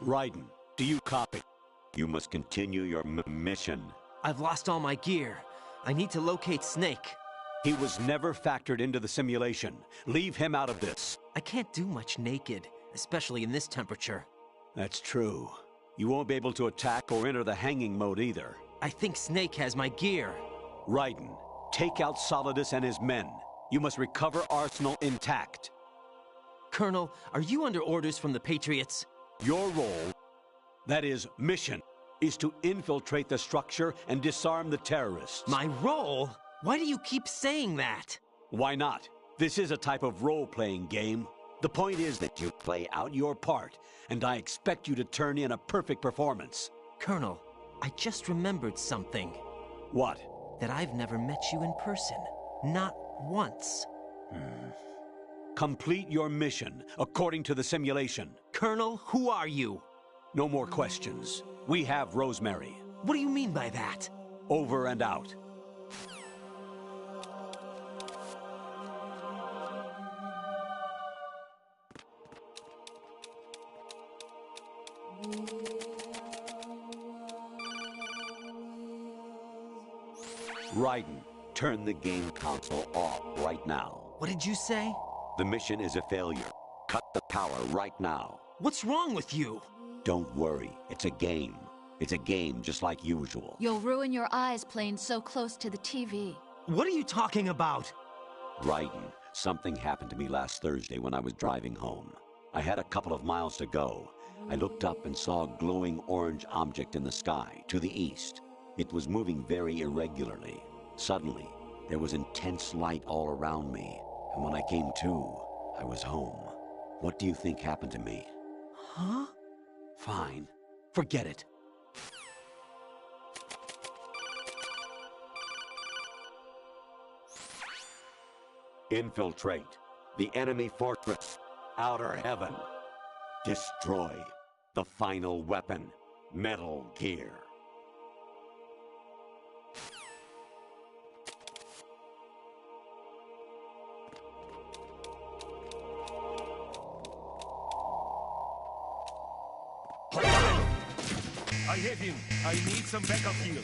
Raiden, do you copy? You must continue your mission. I've lost all my gear. I need to locate Snake. He was never factored into the simulation. Leave him out of this. I can't do much naked, especially in this temperature. That's true. You won't be able to attack or enter the hanging mode either. I think Snake has my gear. Raiden, take out Solidus and his men. You must recover Arsenal intact. Colonel, are you under orders from the Patriots? Your role, that is, mission, is to infiltrate the structure and disarm the terrorists. My role? Why do you keep saying that? Why not? This is a type of role-playing game. The point is that you play out your part, and I expect you to turn in a perfect performance. Colonel, I just remembered something. What? That I've never met you in person. Not once. Complete your mission, according to the simulation. Colonel, who are you? No more questions. We have Rosemary. What do you mean by that? Over and out. Raiden, turn the game console off right now. What did you say? The mission is a failure. Cut the power right now. What's wrong with you? Don't worry, it's a game. It's a game just like usual. You'll ruin your eyes playing so close to the TV. What are you talking about? Raiden, something happened to me last Thursday when I was driving home. I had a couple of miles to go. I looked up and saw a glowing orange object in the sky, to the east. It was moving very irregularly. Suddenly, there was intense light all around me, and when I came to, I was home. What do you think happened to me? Huh? Fine. Forget it. Infiltrate the enemy fortress, Outer Heaven. Destroy the final weapon, Metal Gear. I hit him. I need some backup heal.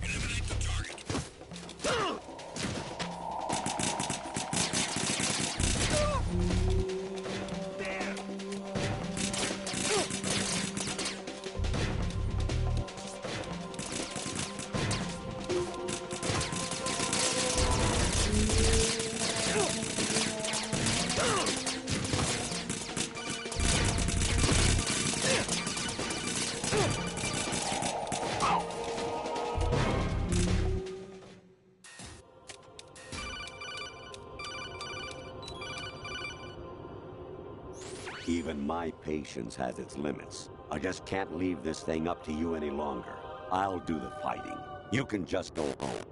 Eliminate the target. There. Even my patience has its limits. I just can't leave this thing up to you any longer. I'll do the fighting. You can just go home.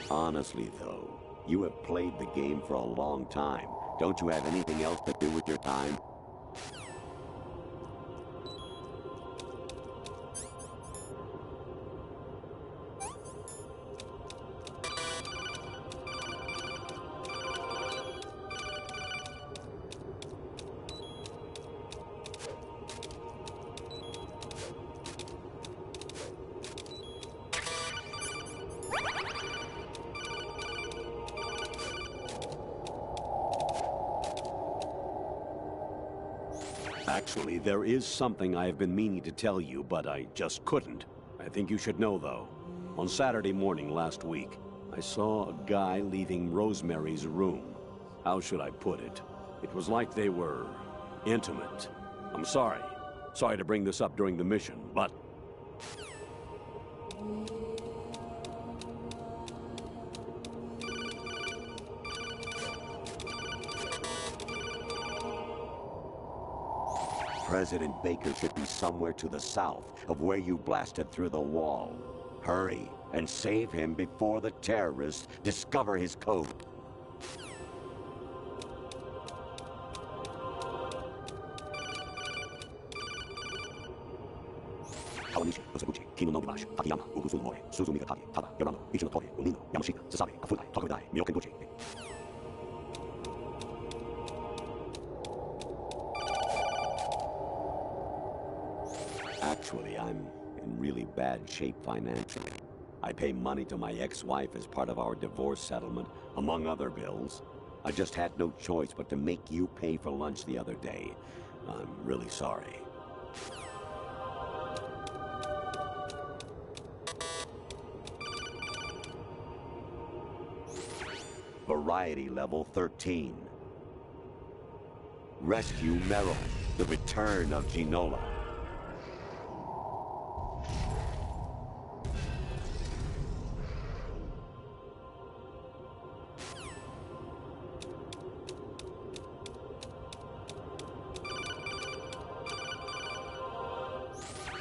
Honestly, though, you have played the game for a long time. Don't you have anything else to do with your time? Actually, there is something I have been meaning to tell you, but I just couldn't. I think you should know, though. On Saturday morning last week, I saw a guy leaving Rosemary's room. How should I put it? It was like they were intimate. I'm sorry. Sorry to bring this up during the mission, but... President Baker should be somewhere to the south of where you blasted through the wall. Hurry and save him before the terrorists discover his code. Kawanishi, Osabuchi. Kino no Mibashi, Takayama, Ugusu Mori, Suzumi Gatari, Tada, Yorano, Ichino Tori, Unino, Yamashita, Sasabe, Kafudai, Tokudai, Myokenbuchi. Actually, I'm in really bad shape financially. I pay money to my ex-wife as part of our divorce settlement, among other bills. I just had no choice but to make you pay for lunch the other day. I'm really sorry. Variety level 13. Rescue Meryl, the return of Ginola.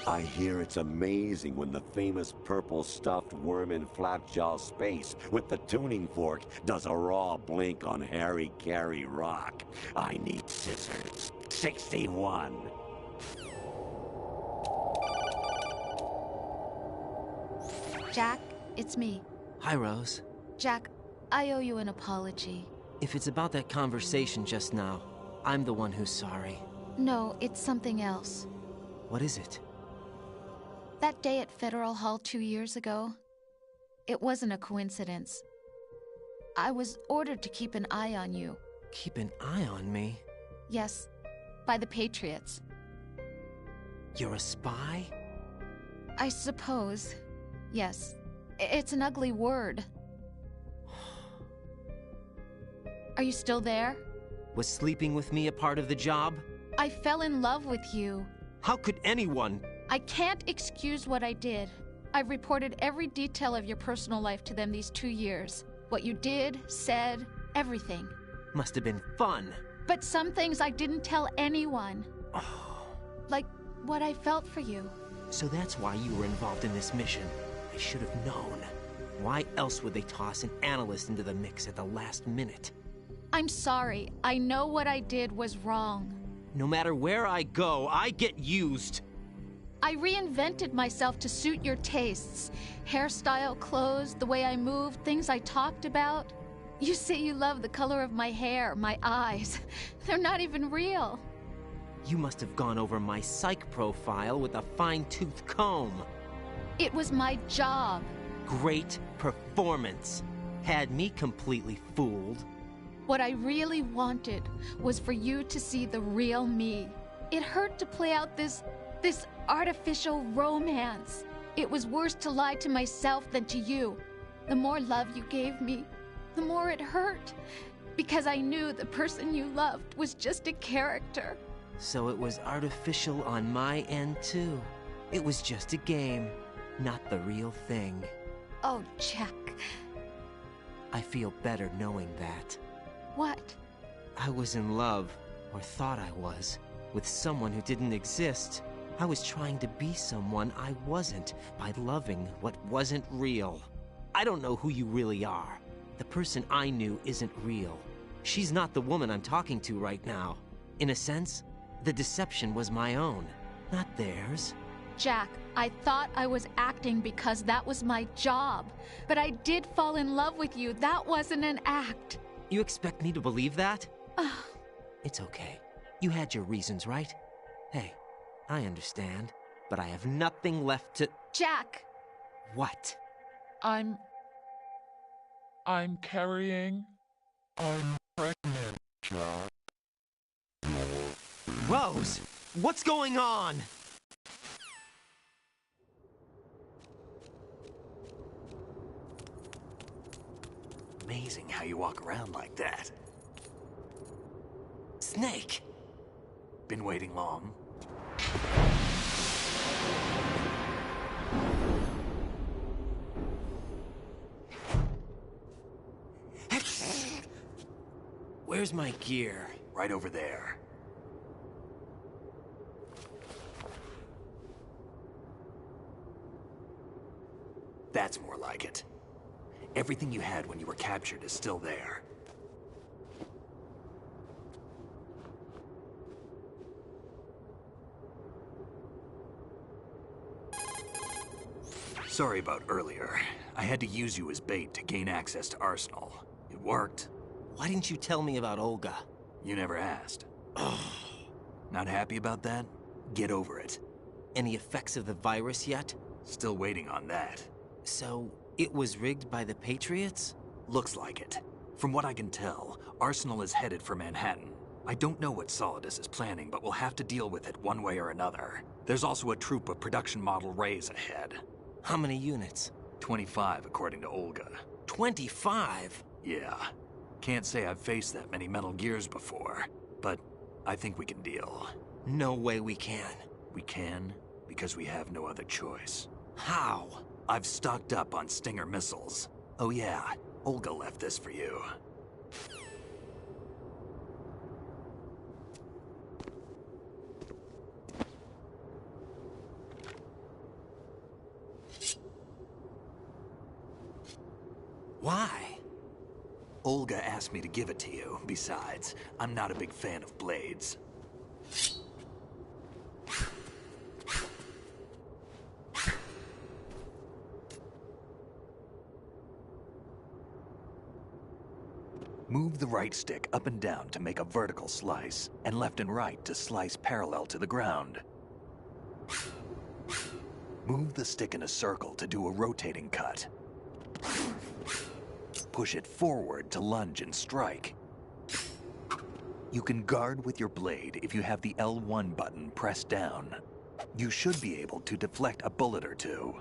I hear it's amazing when the famous purple stuffed worm in Flapjaw space with the tuning fork does a raw blink on Harry Carey rock. I need scissors. 61. Jack, it's me. Hi, Rose. Jack, I owe you an apology. If it's about that conversation just now, I'm the one who's sorry. No, it's something else. What is it? That day at Federal Hall 2 years ago, it wasn't a coincidence. I was ordered to keep an eye on you. Keep an eye on me? Yes, by the Patriots. You're a spy? I suppose. Yes. It's an ugly word. Are you still there? Was sleeping with me a part of the job? I fell in love with you. How could anyone? I can't excuse what I did. I've reported every detail of your personal life to them these 2 years. What you did, said, everything. Must have been fun. But some things I didn't tell anyone. Like what I felt for you. So that's why you were involved in this mission. I should have known. Why else would they toss an analyst into the mix at the last minute? I'm sorry. I know what I did was wrong. No matter where I go, I get used. I reinvented myself to suit your tastes. Hairstyle, clothes, the way I moved, things I talked about. You say you love the color of my hair, my eyes. They're not even real. You must have gone over my psych profile with a fine-tooth comb. It was my job. Great performance. Had me completely fooled. What I really wanted was for you to see the real me. It hurt to play out this artificial romance. It was worse to lie to myself than to you. The more love you gave me, the more it hurt. Because I knew the person you loved was just a character. So it was artificial on my end, too. It was just a game, not the real thing. Oh, Jack. I feel better knowing that. What? I was in love, or thought I was, with someone who didn't exist. I was trying to be someone I wasn't by loving what wasn't real. I don't know who you really are. The person I knew isn't real. She's not the woman I'm talking to right now. In a sense, the deception was my own, not theirs. Jack, I thought I was acting because that was my job. But I did fall in love with you. That wasn't an act. You expect me to believe that? It's okay. You had your reasons, right? Hey, I understand, but I have nothing left to... Jack! What? I'm carrying... I'm pregnant, Jack. Rose! What's going on? Amazing how you walk around like that. Snake! Been waiting long? Where's my gear? Right over there. That's more like it. Everything you had when you were captured is still there. Sorry about earlier. I had to use you as bait to gain access to Arsenal. It worked. Why didn't you tell me about Olga? You never asked. Not happy about that? Get over it. Any effects of the virus yet? Still waiting on that. So, it was rigged by the Patriots? Looks like it. From what I can tell, Arsenal is headed for Manhattan. I don't know what Solidus is planning, but we'll have to deal with it one way or another. There's also a troop of production model Rays ahead. How many units? 25, according to Olga. 25? Yeah. Can't say I've faced that many Metal Gears before, but I think we can deal. No way we can. We can, because we have no other choice. How? I've stocked up on Stinger missiles. Oh yeah, Olga left this for you. Why? Olga asked me to give it to you. Besides, I'm not a big fan of blades. Move the right stick up and down to make a vertical slice, and left and right to slice parallel to the ground. Move the stick in a circle to do a rotating cut. Push it forward to lunge and strike. You can guard with your blade if you have the L1 button pressed down. You should be able to deflect a bullet or two.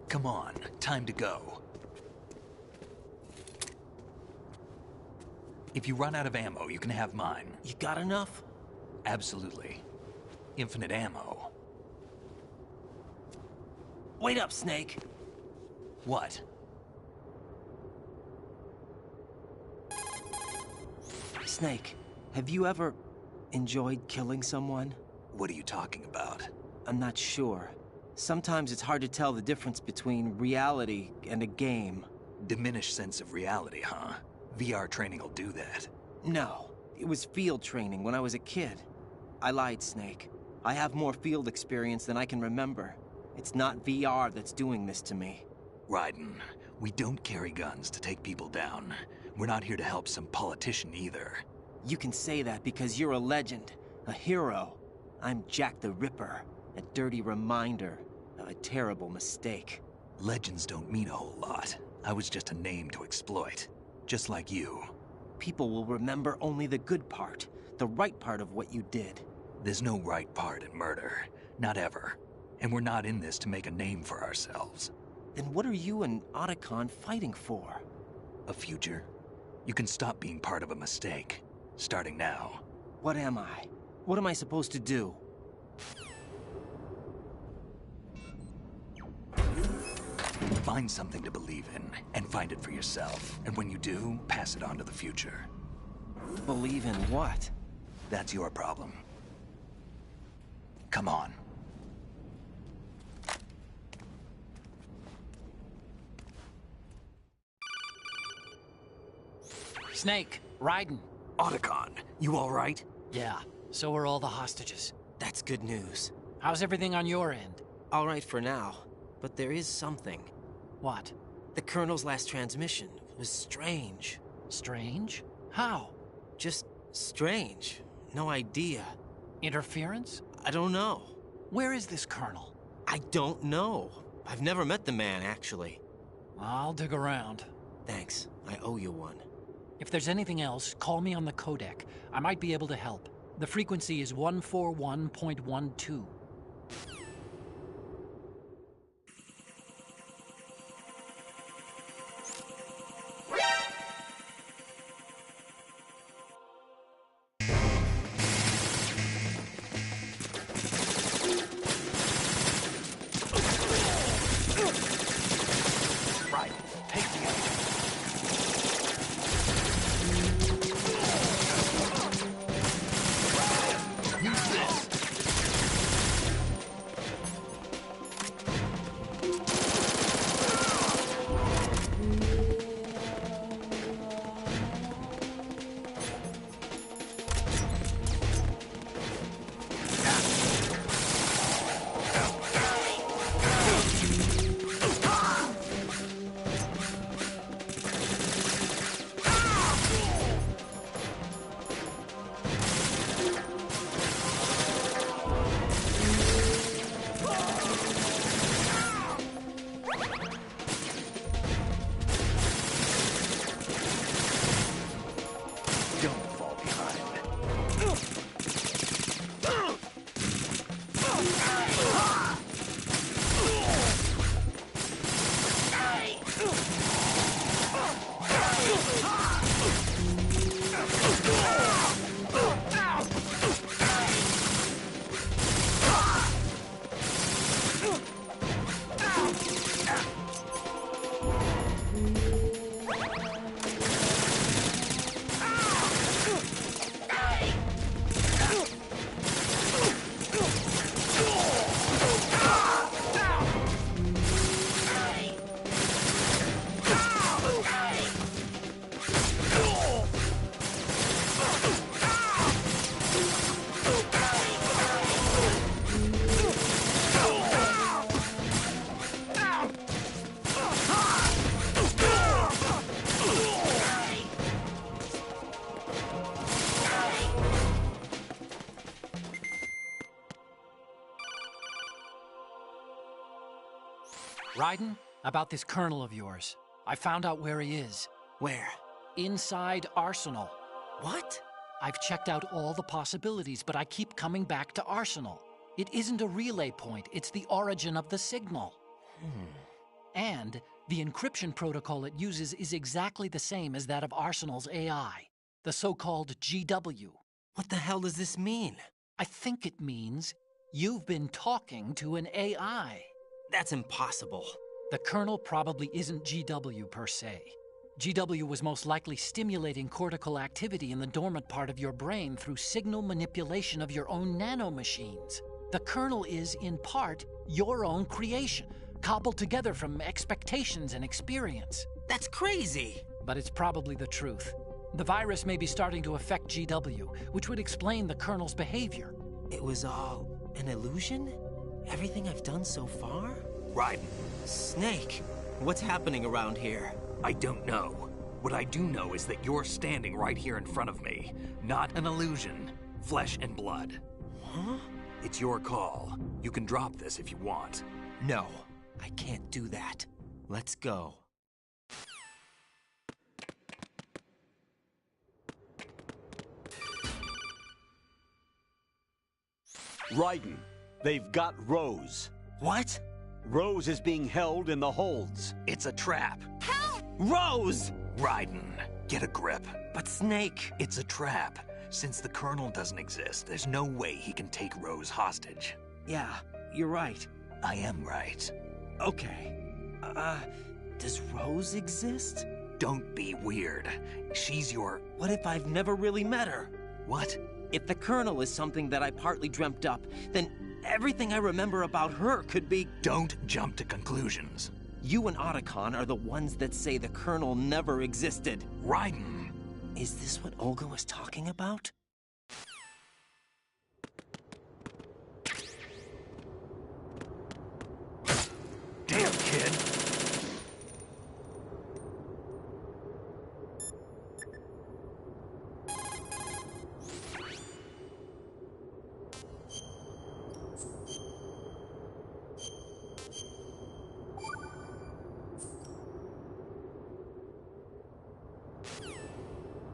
Come on, time to go. If you run out of ammo, you can have mine. You got enough? Absolutely. Infinite ammo. Wait up, Snake. What? Snake, have you ever enjoyed killing someone? What are you talking about? I'm not sure. Sometimes it's hard to tell the difference between reality and a game. Diminished sense of reality, huh? VR training will do that. No, it was field training when I was a kid. I lied, Snake. I have more field experience than I can remember. It's not VR that's doing this to me. Raiden, we don't carry guns to take people down. We're not here to help some politician either. You can say that because you're a legend, a hero. I'm Jack the Ripper, a dirty reminder of a terrible mistake. Legends don't mean a whole lot. I was just a name to exploit. Just like you. People will remember only the good part, the right part of what you did. There's no right part in murder. Not ever. And we're not in this to make a name for ourselves. Then what are you and Otacon fighting for? A future? You can stop being part of a mistake. Starting now. What am I? What am I supposed to do? Find something to believe in, and find it for yourself. And when you do, pass it on to the future. Believe in what? That's your problem. Come on. Snake, Raiden. Otacon, you all right? Yeah, so are all the hostages. That's good news. How's everything on your end? All right for now, but there is something. What? The Colonel's last transmission was strange. Strange? How? Just strange. No idea. Interference? I don't know. Where is this Colonel? I don't know. I've never met the man, actually. I'll dig around. Thanks. I owe you one. If there's anything else, call me on the codec. I might be able to help. The frequency is 141.12. Right. Take the engine. Use this. Don't fall behind. Raiden, about this colonel of yours. I found out where he is. Where? Inside Arsenal. What? I've checked out all the possibilities, but I keep coming back to Arsenal. It isn't a relay point, it's the origin of the signal. And the encryption protocol it uses is exactly the same as that of Arsenal's AI, the so-called GW. What the hell does this mean? I think it means you've been talking to an AI. That's impossible. The kernel probably isn't GW per se. GW was most likely stimulating cortical activity in the dormant part of your brain through signal manipulation of your own nanomachines. The kernel is, in part, your own creation, cobbled together from expectations and experience. That's crazy. But it's probably the truth. The virus may be starting to affect GW, which would explain the kernel's behavior. It was all an illusion? Everything I've done so far? Raiden, Snake, what's happening around here? I don't know. What I do know is that you're standing right here in front of me. Not an illusion. Flesh and blood. Huh? It's your call. You can drop this if you want. No, I can't do that. Let's go. Raiden, they've got Rose. What? Rose is being held in the holds. It's a trap. Rose! Raiden, get a grip. But Snake... It's a trap. Since the Colonel doesn't exist, there's no way he can take Rose hostage. Yeah, you're right. I am right. Okay. Does Rose exist? Don't be weird. She's your... What if I've never really met her? What? If the Colonel is something that I partly dreamt up, then everything I remember about her could be... Don't jump to conclusions. You and Otacon are the ones that say the Colonel never existed. Raiden. Is this what Olga was talking about?